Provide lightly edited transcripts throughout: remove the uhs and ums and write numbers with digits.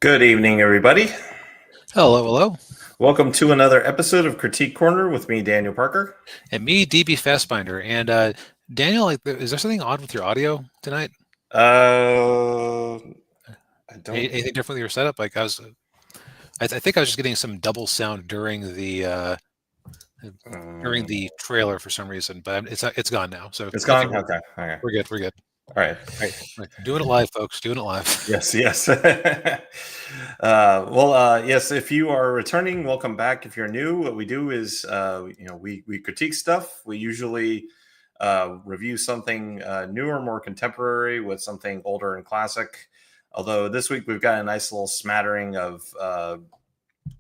Good evening, everybody. Hello, hello. Welcome to another episode of Critique Corner with me, Daniel Parker. And me, DB Fastbinder. And Daniel, is there something odd with your audio tonight? Uh, I don't. Anything different with your setup? I think I was just getting some double sound during Um, the trailer for some reason, but it's gone now. So it's I think gone. Okay. Okay. we're good. We're good. All right. Right. Doing it live, folks. Doing it live. Yes. Yes. Yes. If you are returning, welcome back. If you're new, what we do is, we critique stuff. We usually review something newer, more contemporary, with something older and classic. Although this week we've got a nice little smattering of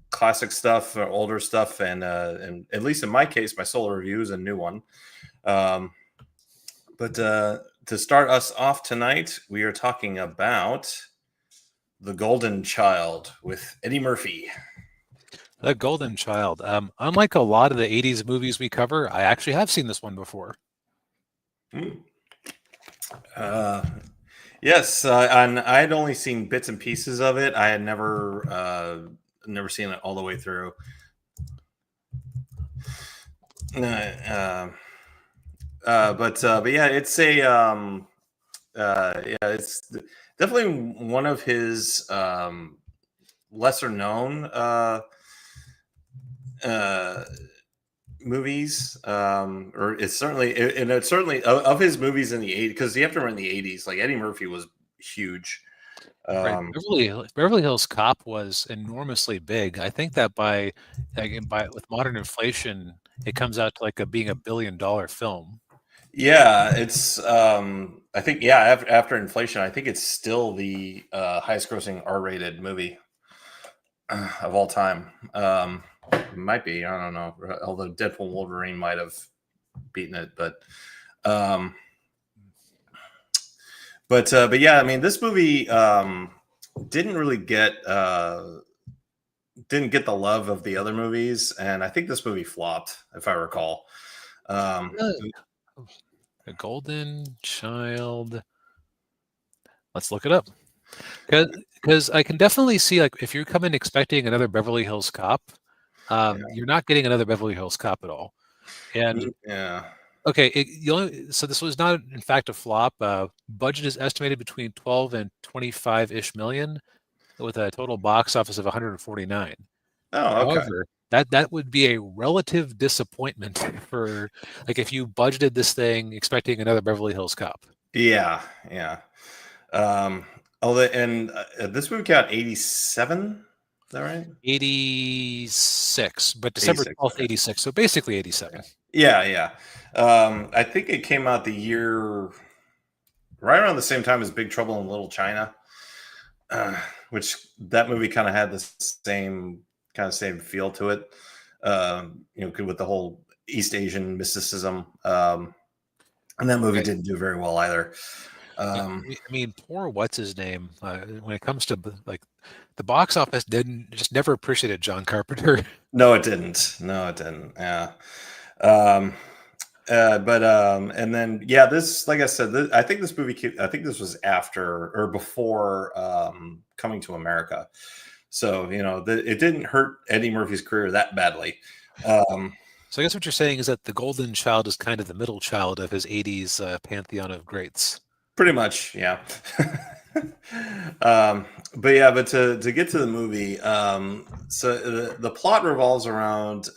classic stuff or older stuff, and at least in my case, my solo review is a new one. But to start us off tonight, we are talking about The Golden Child with Eddie Murphy. The Golden Child. Unlike a lot of the '80s movies we cover, I actually have seen this one before. Yes, and I had only seen bits and pieces of it. I had never seen it all the way through. But yeah, it's definitely one of his lesser known movies, or it's certainly of his movies in the 80s, because you have to remember in the 80s, like Eddie Murphy was huge. Right. um Beverly Hills Cop was enormously big. I think that by with modern inflation, it comes out to being $1 billion film. yeah, it's I think, yeah, after inflation, I think it's still the highest grossing R-rated movie of all time. It might be, I don't know, although Deadpool Wolverine might have beaten it. Um but yeah, I mean, this movie didn't really didn't get the love of the other movies, and I think this movie flopped, if I recall. Um, Really? The Golden Child. Let's look it up. Because I can definitely see, like, if you come in expecting another Beverly Hills Cop, yeah, you're not getting another Beverly Hills Cop at all. And yeah. okay, so this was not in fact a flop. Budget is estimated between 12 and 25-ish million, with a total box office of 149. Oh, okay. However, that would be a relative disappointment for, like, if you budgeted this thing expecting another Beverly Hills Cop. Yeah, yeah. Um, although, and this movie came out 87. Is that right? 86, but December 86. 12th, Okay. 86. So basically 87. Yeah, yeah. I think it came out the year right around the same time as Big Trouble in Little China, which that movie kind of had the same feel to it. With the whole East Asian mysticism. And that movie Right. didn't do very well either. Yeah, Um, I mean, poor what's his name. When it comes to like the box office, didn't just never appreciated John Carpenter. no, it didn't. No, it didn't. Yeah. Um, and then, yeah, this, like I said, I think this movie, I think this was after or before Coming to America. So, it didn't hurt Eddie Murphy's career that badly. So I guess what you're saying is that the Golden Child is kind of the middle child of his '80s pantheon of greats. Pretty much, yeah. But yeah, but to get to the movie, so the plot revolves around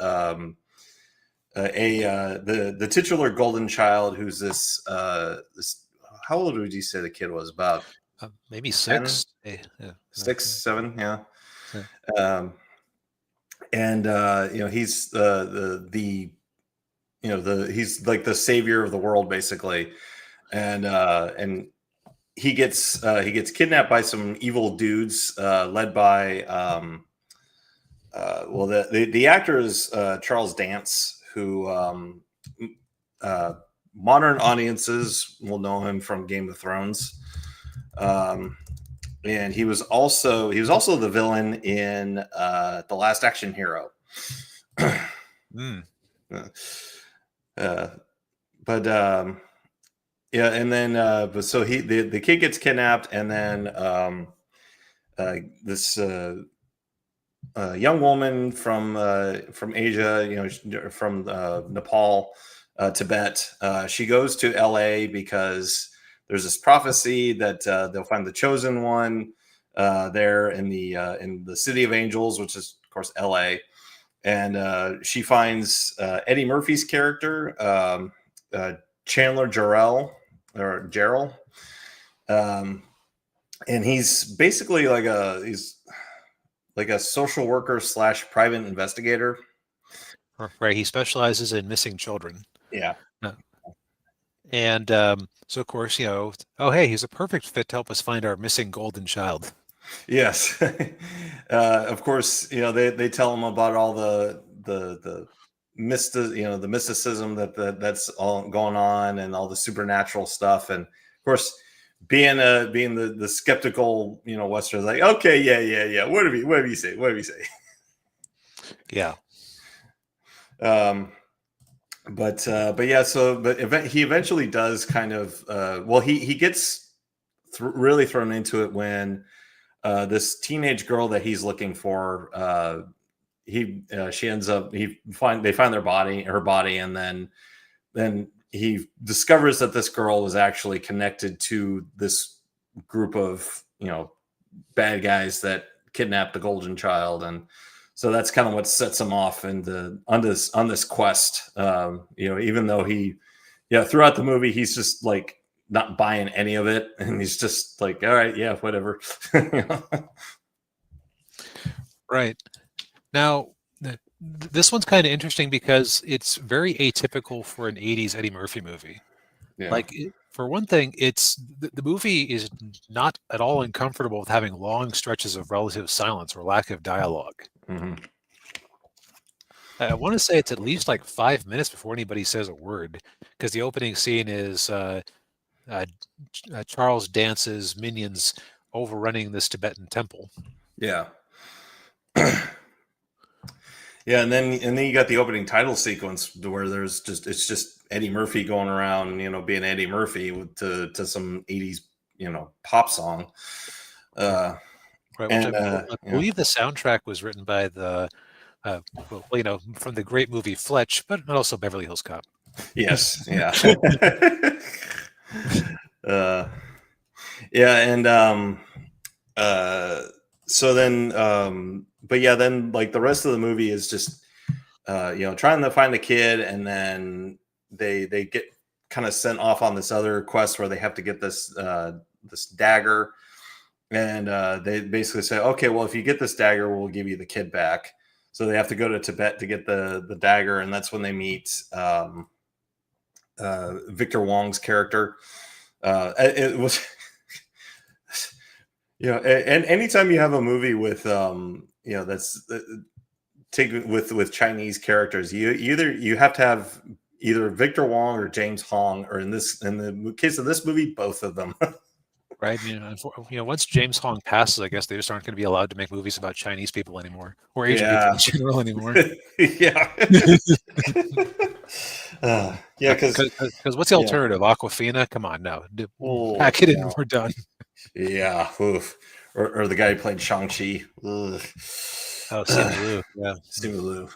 the titular golden child, who's this. How old would you say the kid was? About Maybe 10, six. 6, 7, yeah. Yeah. Um, and he's he's like the savior of the world, basically. And he gets kidnapped by some evil dudes, led by the actor is Charles Dance, who uh, modern audiences will know him from Game of Thrones. And he was also the villain in The Last Action Hero. Mm. uh, but Yeah, and then but so the kid gets kidnapped, and then this young woman from Asia, from Nepal, Tibet. She goes to LA because there's this prophecy that they'll find the chosen one there in the city of angels, which is of course LA. And she finds Eddie Murphy's character, Chandler Jarrell, and he's basically like a social worker slash private investigator. Right. He specializes in missing children. Yeah. And so, of course, oh, hey, he's a perfect fit to help us find our missing golden child. Yes. Of course, they tell him about all the the mysticism that's all going on, and all the supernatural stuff. And of course, being the skeptical, Westerners, like, okay, yeah. What do you say? Yeah. But yeah, he eventually does kind of he gets really thrown into it when this teenage girl that he's looking for, she ends up, they find her body, and then he discovers that this girl was actually connected to this group of bad guys that kidnapped the golden child. And so that's kind of what sets him off on this quest. Even though throughout the movie he's just like not buying any of it, and he's just like, all right, yeah, whatever. Right. Now, this one's kind of interesting because it's very atypical for an 80s Eddie Murphy movie. Yeah. Like, for one thing, the movie is not at all uncomfortable with having long stretches of relative silence or lack of dialogue. Mm-hmm. I want to say it's at least like 5 minutes before anybody says a word, because the opening scene is Charles Dance's minions overrunning this Tibetan temple. Yeah. Yeah, and then you got the opening title sequence where it's just Eddie Murphy going around, being Eddie Murphy to some 80s, pop song. Right, which I believe the soundtrack was written by from the great movie Fletch, but also Beverly Hills Cop. Yes, yeah. Yeah, and so then but yeah, then like the rest of the movie is just trying to find the kid, and then they get kind of sent off on this other quest where they have to get this dagger, and they basically say, okay, well, if you get this dagger, we'll give you the kid back. So they have to go to Tibet to get the dagger, and that's when they meet Victor Wong's character. It was and anytime you have a movie with that's taken with Chinese characters, you have to have either Victor Wong or James Hong, or in the case of this movie, both of them. Right. Once James Hong passes, I guess they just aren't going to be allowed to make movies about Chinese people anymore, or Asian people in general anymore. Yeah. Yeah, because what's the alternative? Aquafina? Come on, no. Pack it in and we're done. Yeah. Oof. Or the guy who played Shang-Chi. Ugh. Oh, Simu Liu. Yeah. Simu Liu.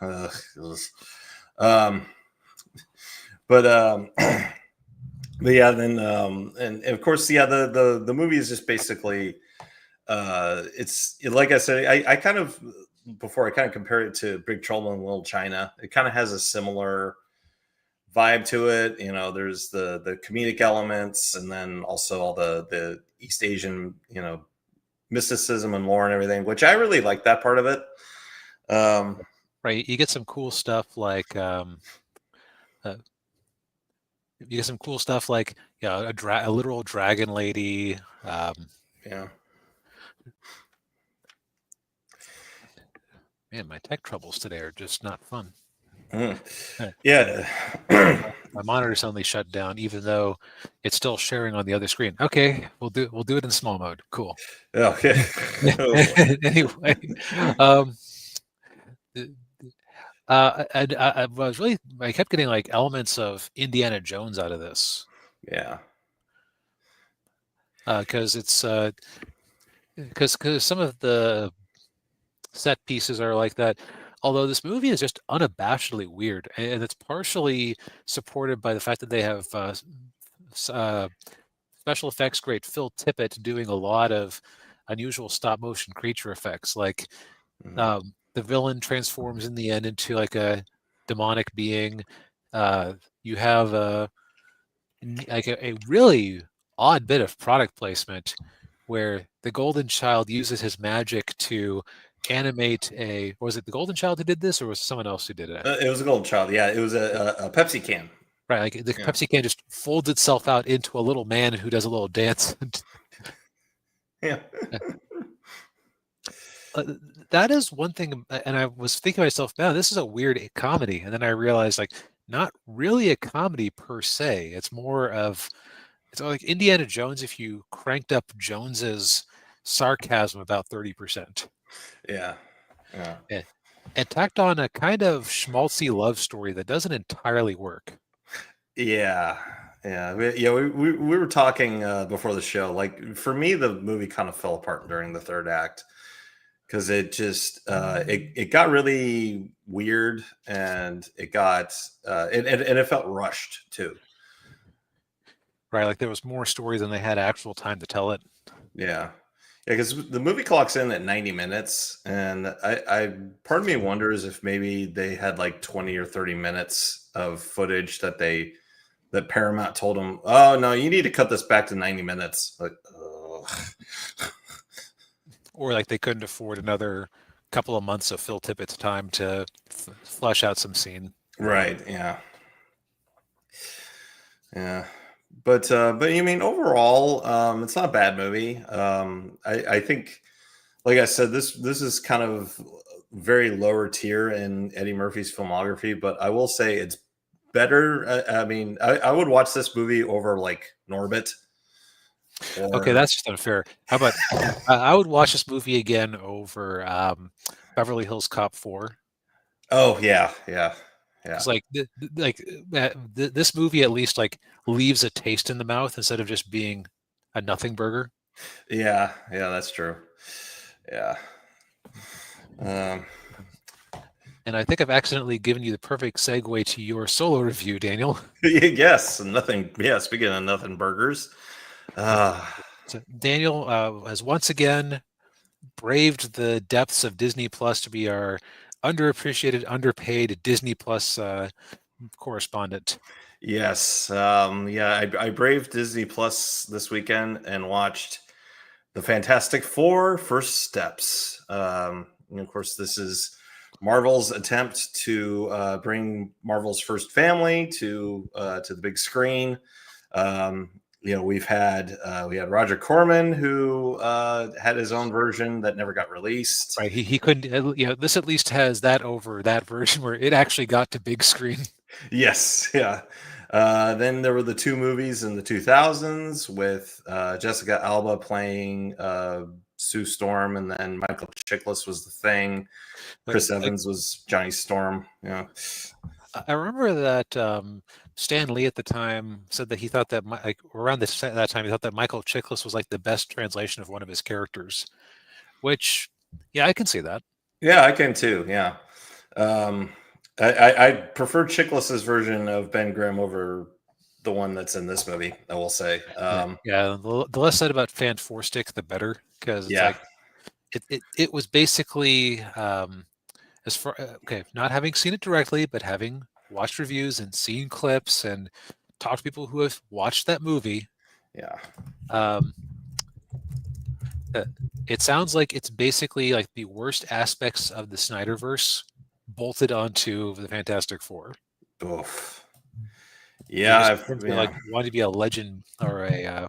But yeah, then and of course, yeah, the movie is just basically it's like I said, I kind of compared it to Big Trouble in Little China. It kind of has a similar vibe to it. There's the comedic elements, and then also all the East Asian, mysticism and lore and everything, which I really like that part of it. Right. You get some cool stuff like a literal dragon lady. Yeah. Man, my tech troubles today are just not fun. Yeah. My monitor suddenly shut down, even though it's still sharing on the other screen. Okay, we'll do it in small mode. Cool. Okay. Anyway, I kept getting like elements of Indiana Jones out of this. Yeah. Because it's because some of the set pieces are like that. Although this movie is just unabashedly weird, and it's partially supported by the fact that they have special effects great Phil Tippett doing a lot of unusual stop motion creature effects. Like the villain transforms in the end into like a demonic being. You have a really odd bit of product placement where the Golden Child uses his magic to animate a. Was it the Golden Child who did this, or was it someone else who did it? It was a Golden Child. Yeah, it was a Pepsi can. Right, like the Yeah. Pepsi can just folds itself out into a little man who does a little dance. Yeah. That is one thing, and I was thinking to myself, man, this is a weird comedy, and then I realized, like, not really a comedy per se. It's more of it's like Indiana Jones if you cranked up Jones's sarcasm about 30%. Yeah. Yeah. And tacked on a kind of schmaltzy love story that doesn't entirely work. Yeah. Yeah. We were talking before the show. Like, for me, the movie kind of fell apart during the third act because it just it got really weird, and it got and it felt rushed too. Right, like there was more story than they had actual time to tell it. Yeah. Yeah, because the movie clocks in at 90 minutes, and part of me wonders if maybe they had like 20 or 30 minutes of footage that Paramount told them, "Oh no, you need to cut this back to 90 minutes." Like, Or like they couldn't afford another couple of months of Phil Tippett's time to flesh out some scene. right? Yeah, yeah. But you mean overall, it's not a bad movie. I think, like I said, this is kind of very lower tier in Eddie Murphy's filmography, but I will say it's better. I mean, I would watch this movie over like Norbit. Okay, that's just unfair. How about I would watch this movie again over Beverly Hills Cop 4. Oh yeah, yeah, yeah, It's like this movie at least like leaves a taste in the mouth instead of just being a nothing burger. yeah, yeah. That's true. Yeah. Um, And I think I've accidentally given you the perfect segue to your solo review, Daniel. yes, nothing. Yeah, speaking of nothing burgers. So Daniel has once again braved the depths of Disney Plus to be our underappreciated, underpaid Disney Plus correspondent. Yes. Yeah, I braved Disney Plus this weekend and watched The Fantastic Four: First Steps. And of course, this is Marvel's attempt to bring Marvel's first family to the big screen. We had Roger Corman, who had his own version that never got released. Right, he couldn't. This at least has that over that version where it actually got to big screen. Yes, yeah. Then there were the two movies in the 2000s with Jessica Alba playing Sue Storm, and then Michael Chiklis was the Thing. Chris Evans was Johnny Storm. Yeah. I remember that Stan Lee at the time said that he thought that around that time he thought that Michael Chiklis was like the best translation of one of his characters, which I can see that. Yeah, I can too. Yeah. I prefer Chiklis's version of Ben Grimm over the one that's in this movie, I will say. The less said about Fan Four Stick, the better, because it's Yeah. like it was basically as far not having seen it directly, but having watched reviews and seen clips and talked to people who have watched that movie. Yeah. It sounds like it's basically like the worst aspects of the Snyderverse bolted onto the Fantastic Four. Oof. Yeah, like wanted to be a legend or an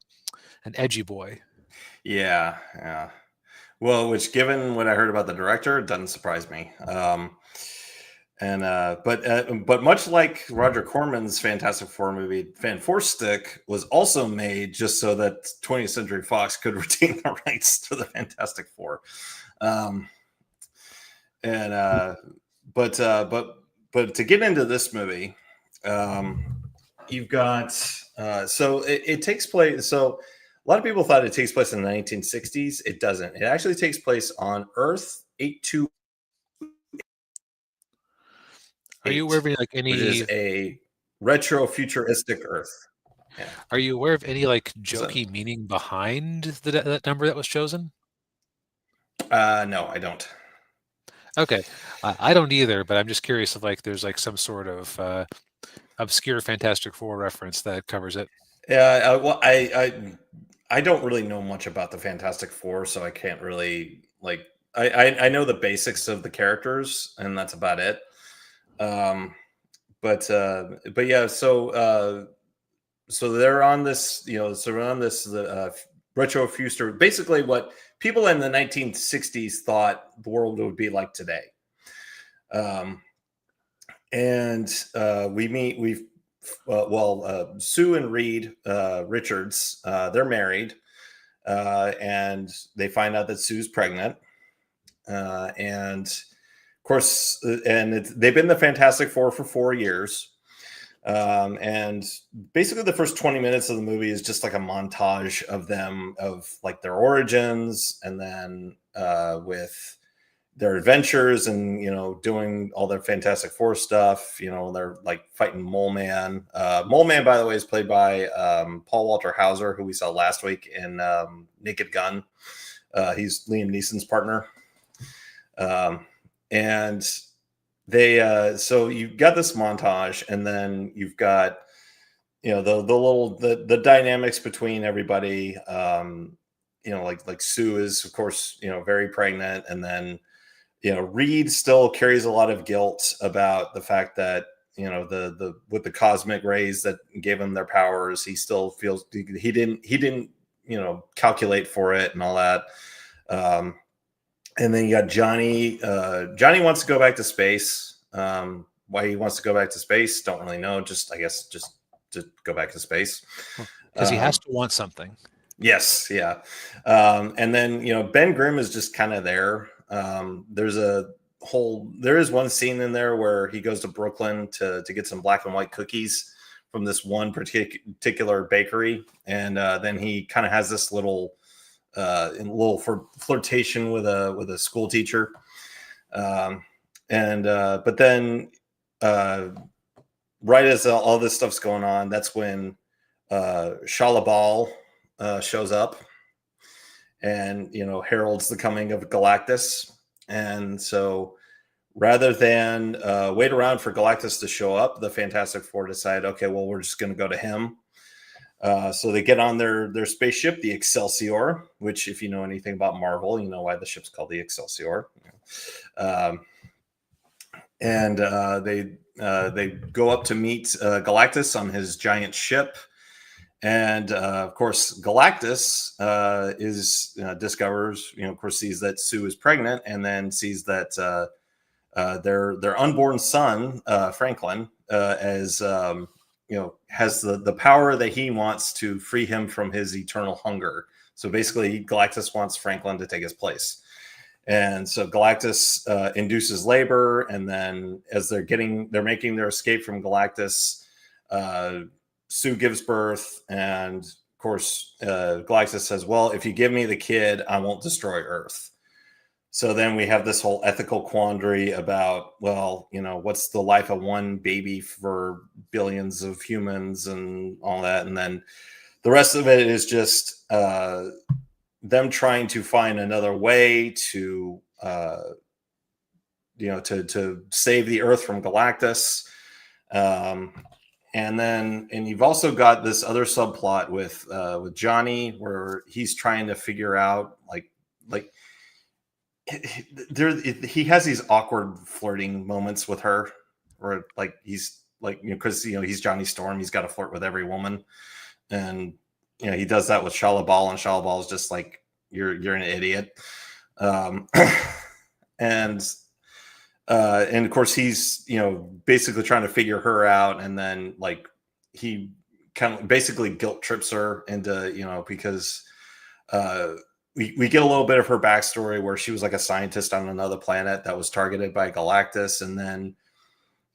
edgy boy. Yeah, yeah. Well, which, given what I heard about the director, doesn't surprise me. But much like Roger Corman's Fantastic Four movie, Fan Four Stick was also made just so that 20th Century Fox could retain the rights to the Fantastic Four. But to get into this movie, you've got so it takes place. So A lot of people thought it takes place in the 1960s. It doesn't. It actually takes place on Earth 828, Are you aware of any, which is a retro futuristic Earth. Yeah. Are you aware of any like So, jokey meaning behind that number that was chosen? no, I don't. Okay, I don't either, but I'm just curious if like there's like some sort of obscure Fantastic Four reference that covers it. Yeah. Well, I don't really know much about the Fantastic Four, so I can't really like. I know the basics of the characters, and that's about it. Um, but yeah, so they're on this, so we're on this retro future, basically what people in the 1960s thought the world would be like today. Um, and Sue and Reed Richards, they're married, and they find out that Sue's pregnant, and of course, they've been the Fantastic Four for 4 years. And basically the first 20 minutes of the movie is just like a montage of them, of like their origins, and then with their adventures, and doing all their Fantastic Four stuff. They're like fighting Mole Man. Mole Man, by the way, is played by Paul Walter Hauser, who we saw last week in Naked Gun. He's Liam Neeson's partner. And so you've got this montage, and then you've got the dynamics between everybody. Like Sue is, of course, very pregnant, and then Reed still carries a lot of guilt about the fact that the with the cosmic rays that gave him their powers, he still feels he didn't calculate for it and all that. And then you got Johnny. Johnny wants to go back to space. Why he wants to go back to space, don't really know. I guess just to go back to space. Because he has to want something. Yes, yeah. And then Ben Grimm is just kind of there. There is one scene in there where he goes to Brooklyn to get some black and white cookies from this one particular bakery, and then he kind of has this little flirtation with a school teacher, but then right as all this stuff's going on, that's when Shalabal shows up and heralds the coming of Galactus. And so rather than wait around for Galactus to show up, the Fantastic Four decide, okay, well, we're just going to go to him. So they get on their spaceship, the Excelsior, which, if you know anything about Marvel, you know why the ship's called the Excelsior. And they go up to meet Galactus on his giant ship. And of course, Galactus discovers, of course, sees that Sue is pregnant, and then sees that their unborn son, Franklin, has the power that he wants to free him from his eternal hunger. So basically, Galactus wants Franklin to take his place. And so Galactus induces labor, and then as they're making their escape from Galactus, Sue gives birth, and of course, Galactus says, well, if you give me the kid, I won't destroy Earth. So then we have this whole ethical quandary about, well, what's the life of one baby for billions of humans and all that. And then the rest of it is just them trying to find another way to save the Earth from Galactus. And you've also got this other subplot with Johnny, where he's trying to figure out he has these awkward flirting moments with her, where he's because he's Johnny Storm, he's got to flirt with every woman, and he does that with Shalabal, and Shalabal is just like, you're an idiot. And of course he's basically trying to figure her out, and then he kind of basically guilt trips her into because we get a little bit of her backstory, where she was like a scientist on another planet that was targeted by Galactus, and then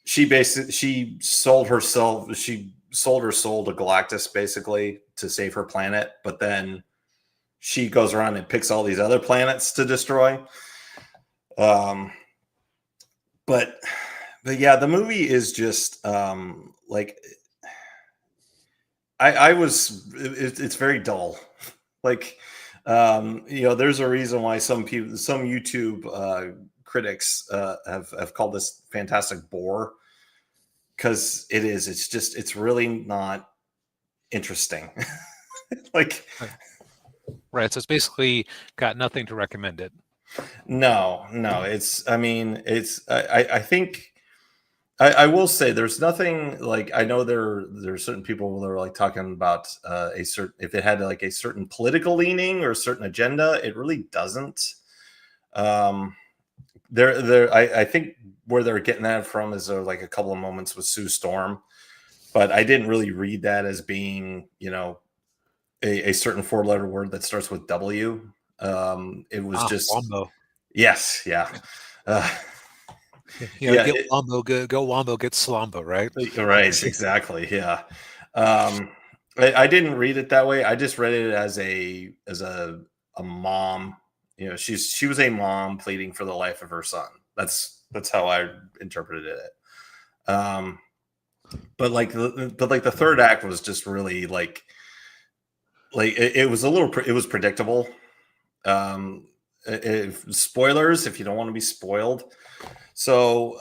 she sold herself. She sold her soul to Galactus basically to save her planet, but then she goes around and picks all these other planets to destroy. But yeah, the movie is just like it's very dull. Like there's a reason why some YouTube critics have called this fantastic bore, because it's really not interesting. Like, Right. So it's basically got nothing to recommend it. no, I think I will say there's nothing, like, I know there's certain people that are like talking about a certain, if it had like a certain political leaning or a certain agenda. It really doesn't. I think where they're getting that from is there like a couple of moments with Sue Storm, but I didn't really read that as being, a certain 4-letter word that starts with W. It was just Wombo. yes, yeah. Get Wombo, go Wombo, get Slombo, right? Right, exactly. Yeah. I didn't read it that way. I just read it as a mom. She was a mom pleading for the life of her son. That's how I interpreted it. But the third act was just really like it was it was predictable. Spoilers if you don't want to be spoiled. So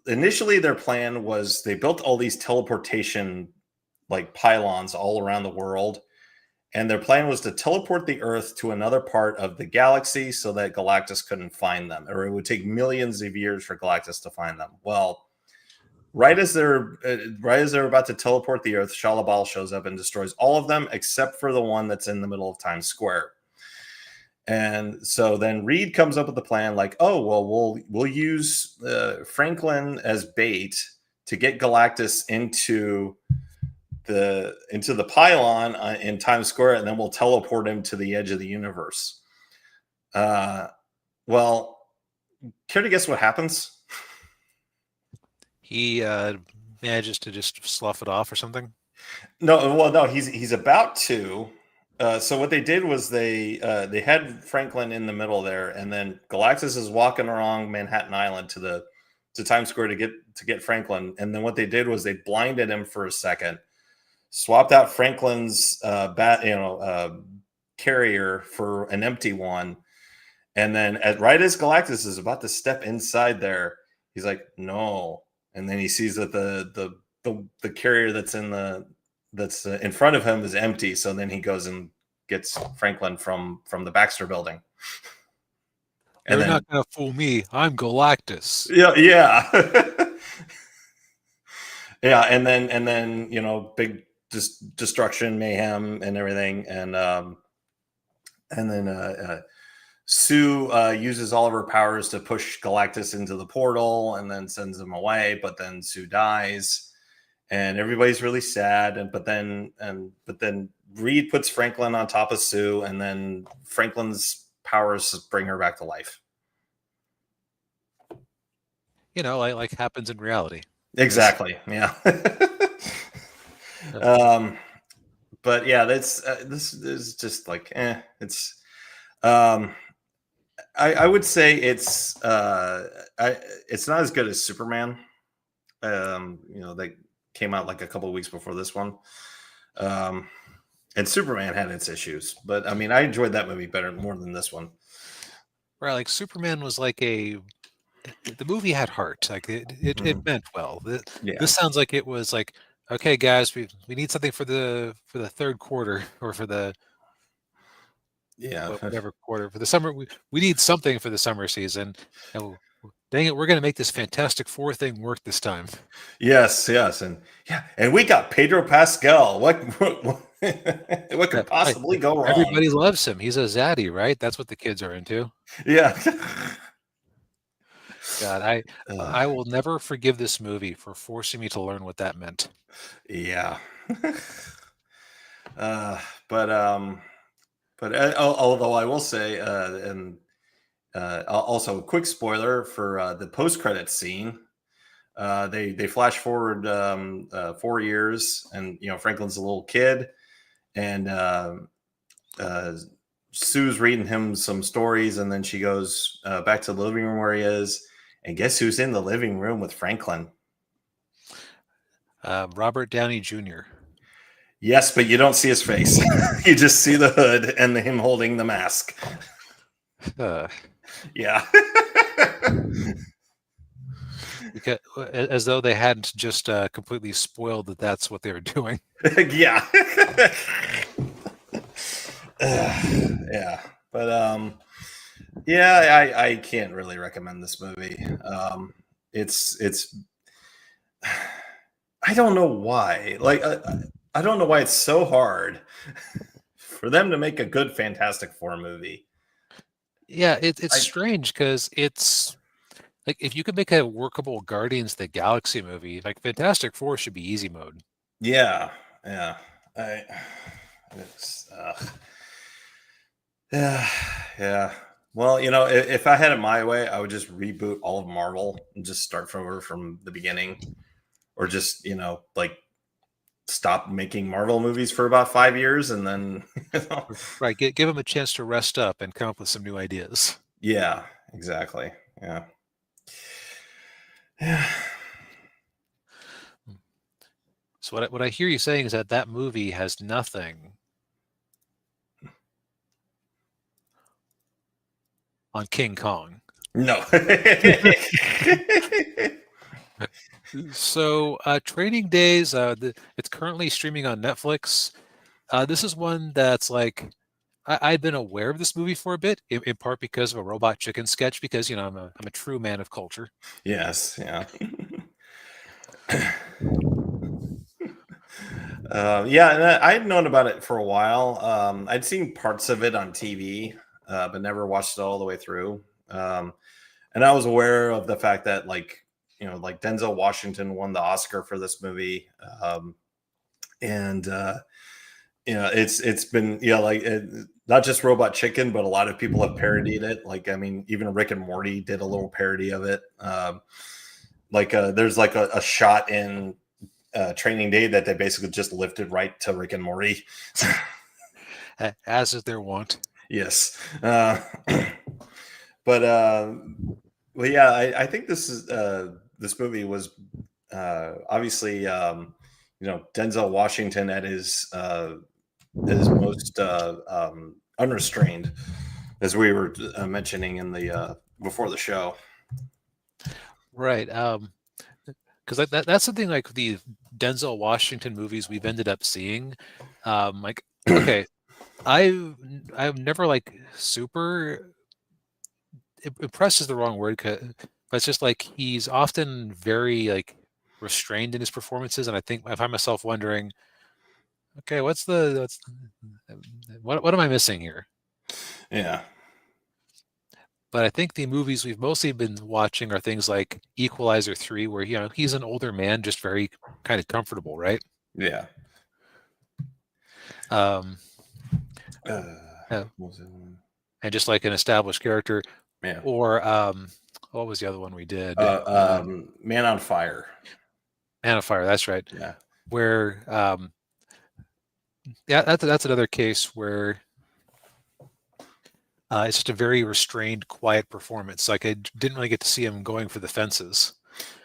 initially their plan was they built all these teleportation like pylons all around the world, and their plan was to teleport the Earth to another part of the galaxy so that Galactus couldn't find them, or it would take millions of years for Galactus to find them. Well, right as they're about to teleport the Earth, Shalabal shows up and destroys all of them except for the one that's in the middle of Times Square. And so then Reed comes up with the plan, like, oh, well, we'll use Franklin as bait to get Galactus into the pylon in Times Square, and then we'll teleport him to the edge of the universe. Well, care to guess what happens? He manages to just slough it off or something. No, he's about to. So what they did was they had Franklin in the middle there, and then Galactus is walking along Manhattan Island to Times Square to get Franklin. And then what they did was they blinded him for a second, swapped out Franklin's carrier for an empty one, and then right as Galactus is about to step inside there, he's like, no, and then he sees that the carrier that's in front of him is empty. So then he goes and gets Franklin from the Baxter Building. And they're not going to fool me. I'm Galactus. Yeah. Yeah. And then, big destruction, mayhem and everything. And then Sue uses all of her powers to push Galactus into the portal and then sends him away. But then Sue dies. And everybody's really sad, but then Reed puts Franklin on top of Sue, and then Franklin's powers bring her back to life. Like happens in reality. Exactly. Yeah. But yeah, this is just like it's. I would say it's not as good as Superman. They came out like a couple of weeks before this one. And Superman had its issues, but I mean, I enjoyed that movie more than this one. Right. Like Superman was like the movie had heart. Like it meant well. This sounds like it was like, okay, guys, we need something for the third quarter or for the whatever quarter for the summer. We need something for the summer season. And dang it, we're going to make this Fantastic Four thing work this time. Yes, and we got Pedro Pascal. What could possibly go wrong? Everybody loves him. He's a zaddy, right? That's what the kids are into. Yeah. God, I will never forgive this movie for forcing me to learn what that meant. Yeah. But although I will say, also a quick spoiler for the post-credits scene. They flash forward 4 years, and Franklin's a little kid, and Sue's reading him some stories, and then she goes back to the living room where he is, and guess who's in the living room with Franklin? Robert Downey Jr. Yes, but you don't see his face. You just see the hood and him holding the mask. Yeah. Because, as though they hadn't just completely spoiled that that's what they were doing. Yeah. Yeah. But yeah, I can't really recommend this movie. It's I don't know why. Like I don't know why it's so hard for them to make a good Fantastic Four movie. Yeah, it's strange because it's like if you could make a workable Guardians of the Galaxy movie, like Fantastic Four should be easy mode. Yeah. Yeah. Well, if I had it my way, I would just reboot all of Marvel and just start over from the beginning, or just like stop making Marvel movies for about 5 years, and then Right, give them a chance to rest up and come up with some new ideas. Yeah, exactly. Yeah. So what I hear you saying is that movie has nothing on King Kong. No. So Training Days, it's currently streaming on Netflix. This is one that's like I'd been aware of this movie for a bit, in part because of a Robot Chicken sketch, because I'm a true man of culture. Yes. Yeah. Yeah, and I'd known about it for a while. I'd seen parts of it on TV, but never watched it all the way through. And I was aware of the fact that, like Denzel Washington won the Oscar for this movie, and it's been not just Robot Chicken, but a lot of people have parodied it. Like, I mean, even Rick and Morty did a little parody of it. There's like a shot in Training Day that they basically just lifted right to Rick and Morty. As is their wont. Yes. But well, yeah, I think this movie was obviously Denzel Washington at his most unrestrained, as we were mentioning in the before the show. Right. Because that's something like the Denzel Washington movies we've ended up seeing. Like, okay, I've never like super impressed is the wrong word, but it's just like he's often very like restrained in his performances, and I think I find myself wondering, okay, what am I missing here? Yeah. But I think the movies we've mostly been watching are things like Equalizer 3, where he's an older man, just very kind of comfortable, right? Yeah. And just like an established character. Yeah. Or what was the other one we did? Man on Fire. Man on Fire, that's right. Yeah. Where yeah, that's another case where it's just a very restrained, quiet performance. Like, I didn't really get to see him going for the fences.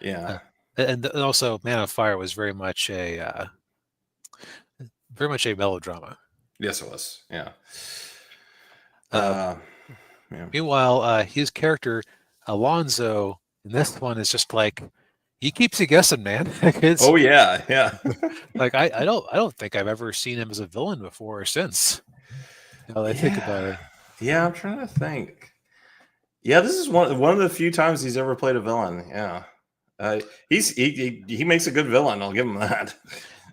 Yeah. And also, Man on Fire was very much a melodrama. Yes, it was. Yeah. Yeah. Meanwhile, his character Alonzo in this one is just like, he keeps you guessing, man. Oh yeah, yeah. Like I don't think I've ever seen him as a villain before or since. I think about it. Yeah, I'm trying to think. Yeah, this is one of the few times he's ever played a villain. Yeah, he makes a good villain. I'll give him that.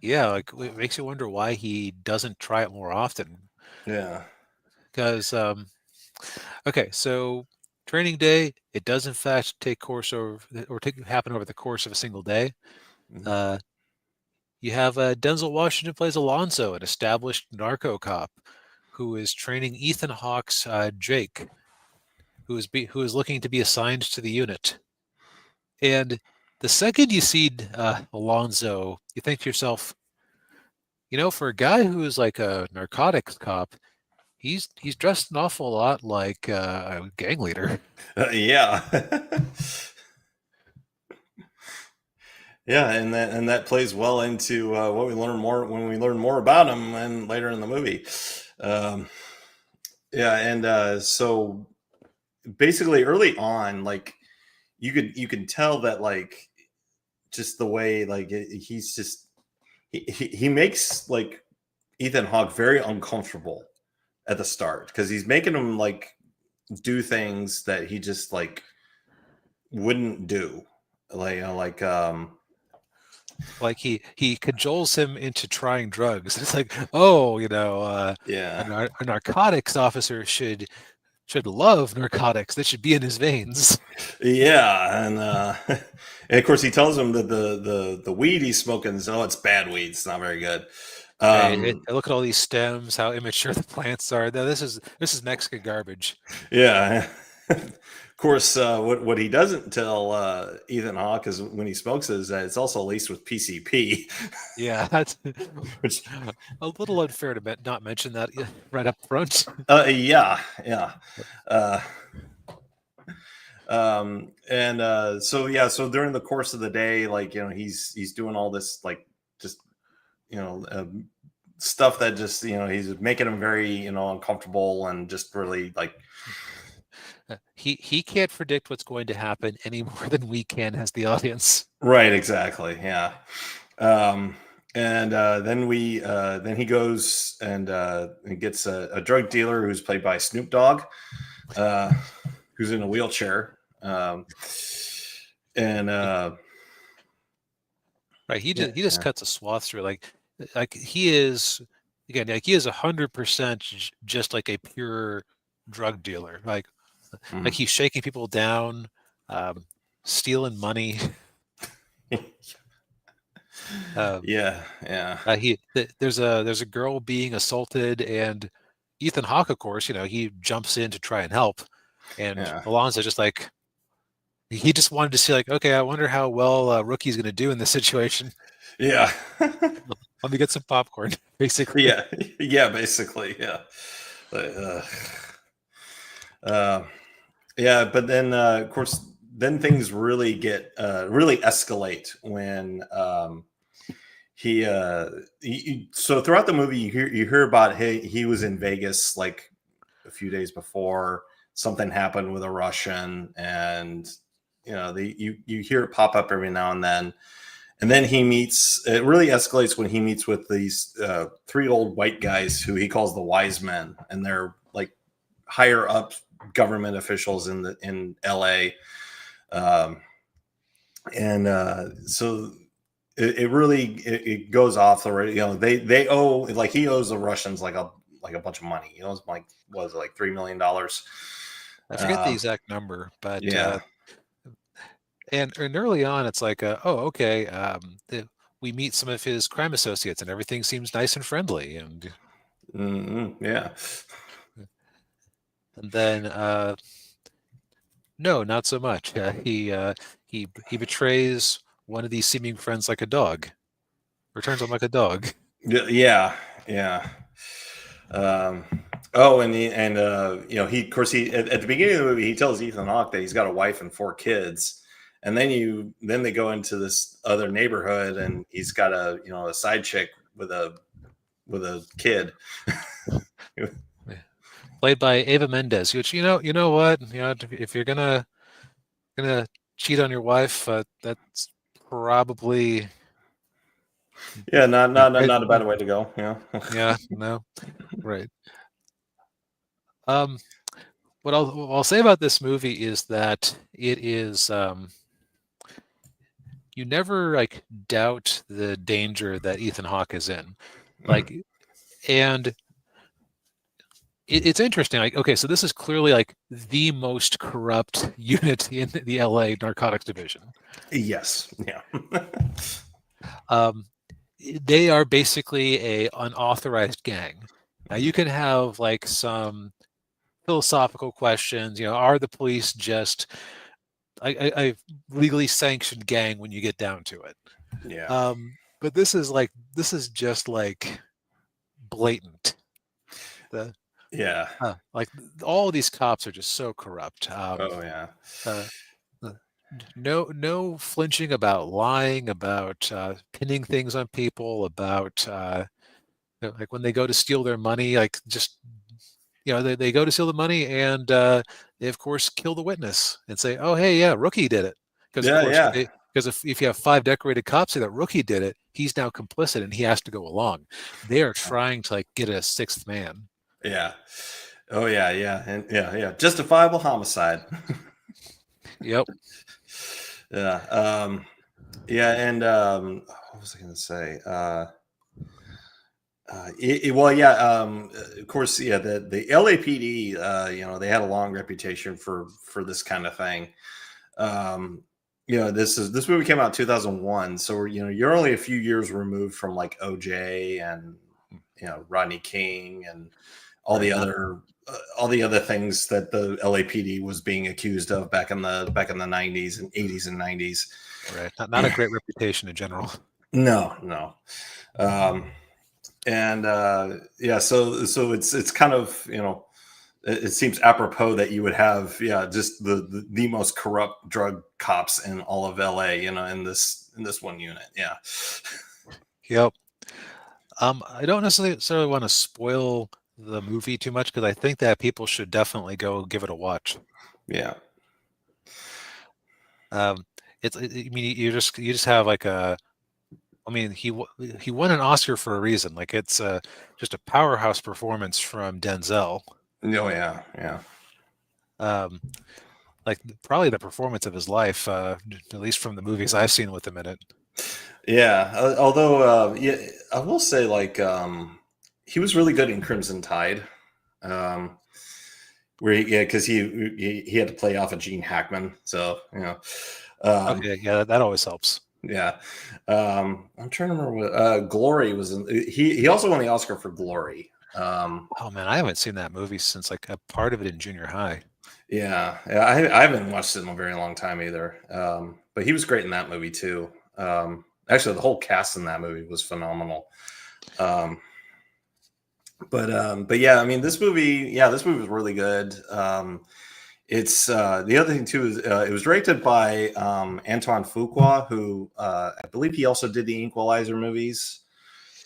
Yeah, like it makes you wonder why he doesn't try it more often. Yeah, because okay, so Training Day, it does in fact happen over the course of a single day. Mm-hmm. You have Denzel Washington plays Alonzo, an established narco cop who is training Ethan Hawke's Jake, who is looking to be assigned to the unit. And the second you see Alonzo, you think to yourself, for a guy who is like a narcotics cop, he's dressed an awful lot like a gang leader. Yeah. Yeah, and that plays well into what we learn more when we learn more about him and later in the movie. Um, yeah, and so basically early on, like you can tell that like just the way like he's just he makes like Ethan Hawke very uncomfortable at the start because he's making him like do things that he just like wouldn't do, Like he cajoles him into trying drugs. It's like, oh, yeah. a narcotics officer should love narcotics. That should be in his veins. Yeah, and of course he tells him that the weed he's smoking is it's bad weed. It's not very good. Right? Um, Look at all these stems, how immature the plants are. No, this is Mexican garbage. yeah. Of course, what he doesn't tell Ethan Hawke is when he smokes is that it's also laced with PCP, Yeah, that's which a little unfair to not mention that right up front. yeah, yeah. Uh, and so yeah, so during the course of the day, like he's doing all this like just you know stuff that just he's making him very uncomfortable and just really like He can't predict what's going to happen any more than we can as the audience. right, exactly, yeah. um and then he goes and gets a drug dealer who's played by Snoop Dogg, uh who's in a wheelchair. And Right. yeah, He just yeah. cuts a swath through like he is again, like he is 100% just like a pure drug dealer. Like Mhm. he's shaking people down, um, stealing money. Um, Yeah, yeah, there's a girl being assaulted, and Ethan Hawke, of course, he jumps in to try and help, and yeah, Alonzo just like he just wanted to see like, okay, I wonder how well Rookie's going to do in this situation. yeah. Let me get some popcorn, basically. Yeah, yeah, basically, yeah. But, uh, yeah, but then of course, then things really escalate when so throughout the movie you hear about he was in Vegas like a few days before something happened with a Russian, and you hear it pop up every now and then. And then it really escalates when he meets with these three old white guys who he calls the wise men, and they're like higher up government officials in LA. Um, and so it goes off the radio. They owe, like, he owes the Russians like a bunch of money. He owes like, was it like $3 million? I forget the Um, exact number, but yeah, and early on, it's like, oh, okay, we meet some of his crime associates, and everything seems nice and friendly, yeah, and then no, not so much. He betrays one of these seeming friends like a dog, returns him like a dog. yeah, yeah. Um, oh, he, of course, at the beginning of the movie, he tells Ethan Hawke that he's got a wife and 4 kids, and then they go into this other neighborhood, and he's got a side chick with a kid. Played by Ava Mendes, which you know what, if you're gonna cheat on your wife, that's probably Yeah, not yeah, not not a bad way to go. Yeah, yeah, no, right. Um, what I'll say about this movie is that it is you never like doubt the danger that Ethan Hawke is in, like, and it's interesting. Like, okay, so this is clearly like the most corrupt unit in the LA narcotics division. yes, yeah, Um, they are basically a unauthorized gang. Now you can have like some philosophical questions. Are the police just a legally sanctioned gang when you get down to it. Yeah. But this is just like blatant. Yeah. Like all of these cops are just so corrupt. Oh yeah. Uh, no flinching about lying, about pinning things on people, about like when they go to steal their money, like just they go to steal the money and they of course kill the witness and say, oh hey, yeah, Rookie did it, because of Yeah. course Yeah. because if you have 5 decorated cops say that Rookie did it, he's now complicit and he has to go along. They are trying to like get a sixth man. Yeah. Oh yeah. Yeah. And yeah. Justifiable homicide. Yep. Yeah. Yeah. And what was I going to say? Well, yeah. Of course, yeah. The LAPD, they had a long reputation for this kind of thing. This movie came out in 2001, so you're only a few years removed from like OJ and Rodney King and all Right. the other things that the LAPD was being accused of back in the 90s and 80s and 90s. Right. Not a great reputation in general. No. And yeah, so it's kind of it seems apropos that you would have just the most corrupt drug cops in all of LA in this one unit. Yeah. Yep. I don't necessarily want to spoil the movie too much because I think that people should definitely go give it a watch. Yeah. I mean, you just have like I mean, he won an Oscar for a reason. Like it's just a powerhouse performance from Denzel. Oh yeah. Like probably the performance of his life, at least from the movies I've seen with him in it. Yeah. Although yeah, I will say like he was really good in Crimson Tide. Where because he had to play off of Gene Hackman, so Okay, yeah, that always helps. yeah. I'm trying to remember what Glory was in. He also won the Oscar for Glory. Oh man, I haven't seen that movie since like a part of it in junior high. Yeah, I haven't watched it in a very long time either. But he was great in that movie too. Actually, the whole cast in that movie was phenomenal. But yeah, I mean, this movie was really good. It's the other thing too is it was directed by Antoine Fuqua, who I believe he also did the Equalizer movies.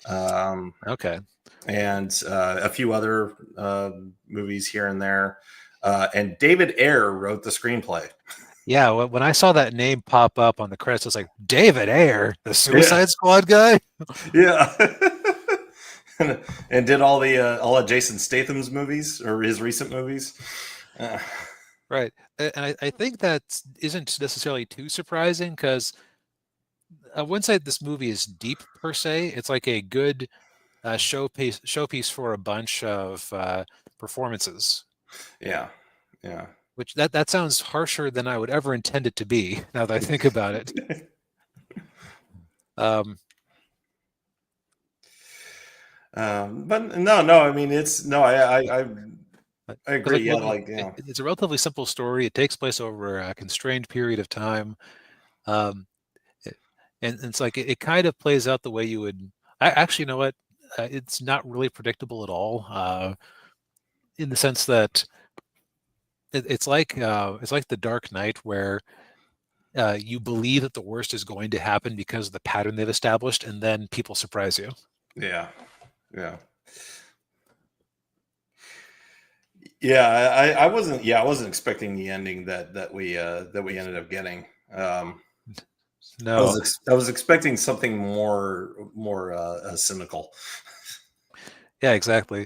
Okay. And a few other movies here and there. And David Ayer wrote the screenplay. Yeah, when I saw that name pop up on the credits, I was like, David Ayer, the Suicide Squad guy? Yeah. And did all of Jason Statham's movies or his recent movies. Right. And I think that isn't necessarily too surprising because I wouldn't say this movie is deep per se. It's like a good showpiece for a bunch of performances. Yeah. Which that sounds harsher than I would ever intend it to be. Now that I think about it. But no. I mean, it's no. I agree. Like, it's a relatively simple story. It takes place over a constrained period of time, and it's like it kind of plays out the way you would. Actually, you know what? It's not really predictable at all. In the sense that it's like the Dark Knight, where you believe that the worst is going to happen because of the pattern they've established, and then people surprise you. Yeah. I wasn't expecting the ending that we ended up getting. No, I was expecting something more cynical. Yeah, exactly.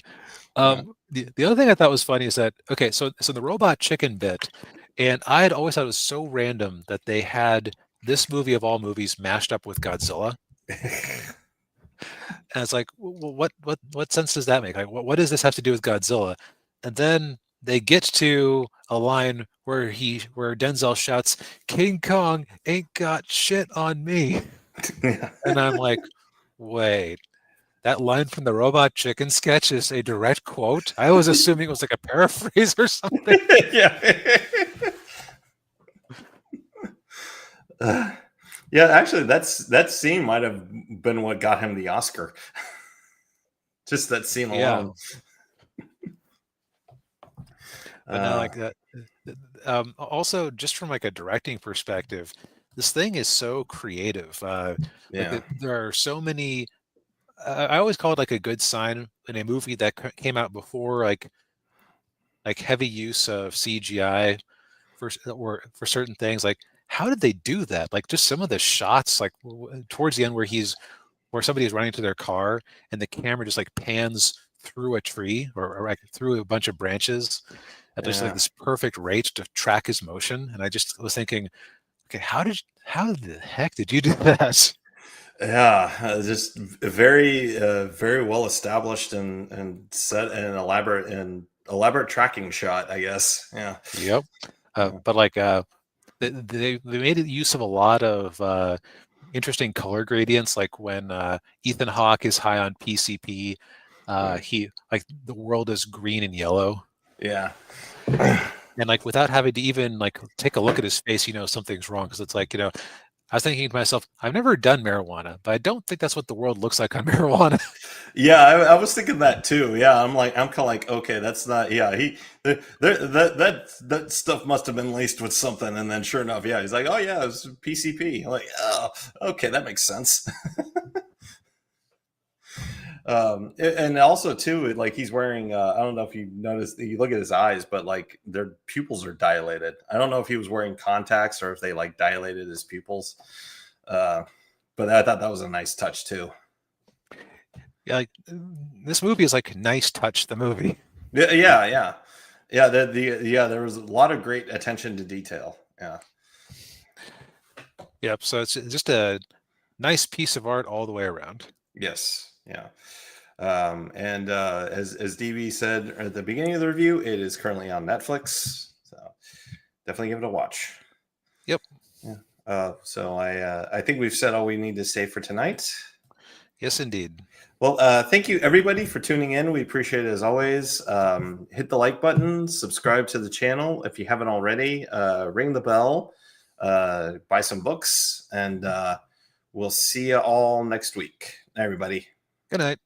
The other thing I thought was funny is that so the robot chicken bit, and I had always thought it was so random that they had this movie of all movies mashed up with Godzilla. And it's like, well, what sense does that make? Like, what does this have to do with Godzilla? And then they get to a line where Denzel shouts, "King Kong ain't got shit on me," and I'm like, wait. That line from the Robot Chicken sketch is a direct quote. I was assuming it was like a paraphrase or something. Yeah. Yeah, actually, that scene might have been what got him the Oscar. Just that scene Yeah, alone. but no, Uh, like that. Also, just from like a directing perspective, this thing is so creative. yeah, There are so many. I always call it like a good sign in a movie that came out before like heavy use of CGI or for certain things. Like, how did they do that? Like, just some of the shots, like towards the end where somebody is running to their car and the camera just like pans through a tree or like through a bunch of branches at just like yeah, this perfect rate to track his motion. And I just was thinking, okay, how the heck did you do that? yeah. Just very, very well established and set and elaborate tracking shot, I guess. Yeah, Yep. yeah, But like they made use of a lot of interesting color gradients, like when Ethan Hawke is high on PCP, he like the world is green and yellow, yeah. and like without having to even like take a look at his face, you know something's wrong because it's like I was thinking to myself, I've never done marijuana, but I don't think that's what the world looks like on marijuana. Yeah, I was thinking that too. Yeah, I'm kind of like, okay, that's not. Yeah, that stuff must have been laced with something, and then sure enough, yeah, he's like, oh yeah, it's PCP. I'm like, oh, okay, that makes sense. And also too, like he's wearing. I don't know if you noticed. You look at his eyes, but like their pupils are dilated. I don't know if he was wearing contacts or if they like dilated his pupils. Uh, but I thought that was a nice touch too. Yeah, like this movie is like nice touch. The movie. Yeah, yeah, yeah, yeah. Yeah, there was a lot of great attention to detail. Yeah. Yep. So it's just a nice piece of art all the way around. Yes. Yeah. And as DB said at the beginning of the review, it is currently on Netflix. So definitely give it a watch. Yep. Yeah. So I think we've said all we need to say for tonight. Yes, indeed. Well, thank you everybody for tuning in. We appreciate it as always. Hit the like button, subscribe to the channel if you haven't already. Ring the bell, buy some books, and we'll see you all next week. Everybody. Good night.